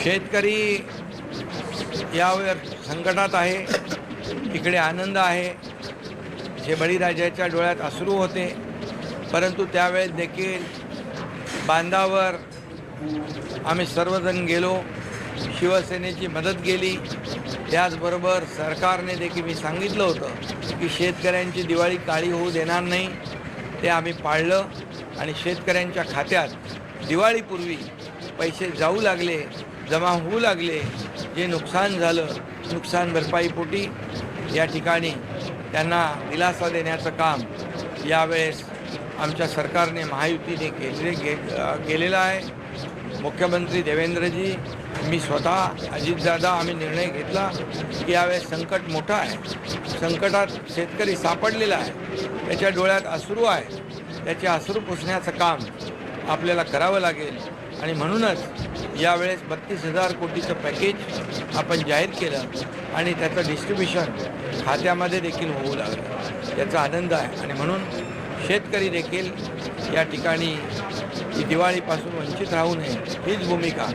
शेतकरी यावर संकटात आहे, इकडे आनंद आहे. जे बळीराजाच्या डोळ्यात अश्रू होते, परंतु त्यावेळेस देखील बांधावर आम्ही सर्वजण गेलो, शिवसेनेची मदत केली. त्याचबरोबर सरकारने देखील मी सांगितलं होतं की शेतकऱ्यांची दिवाळी काळी होऊ देणार नाही. ते आम्ही पाळलं आणि शेतकऱ्यांच्या खात्यात दिवाळीपूर्वी पैसे जाऊ लागले, जमा होऊ लागले. जे नुकसान झालं, नुकसान भरपाईपोटी या ठिकाणी त्यांना दिलासा देण्याचं काम यावेळेस आमच्या सरकारने महायुतीने केलेलं आहे. मुख्यमंत्री देवेंद्रजी, मी स्वतः, अजितदादा, आम्ही निर्णय घेतला की यावेळेस संकट मोठं आहे. संकटात शेतकरी सापडलेला आहे, त्याच्या डोळ्यात अश्रू आहे. त्याचे अश्रू पुसण्याचं काम आपल्याला करावं लागेल आणि म्हणूनच यावेळेस 32,000 कोटीचं पॅकेज आपण जाहीर केलं आणि त्याचं डिस्ट्रीब्युशन खात्यामध्ये देखील होऊ लागलं. याचा आनंद आहे आणि म्हणून शेतकरी देखील या ठिकाणी दिवाळीपासून वंचित राहू नये हीच भूमिका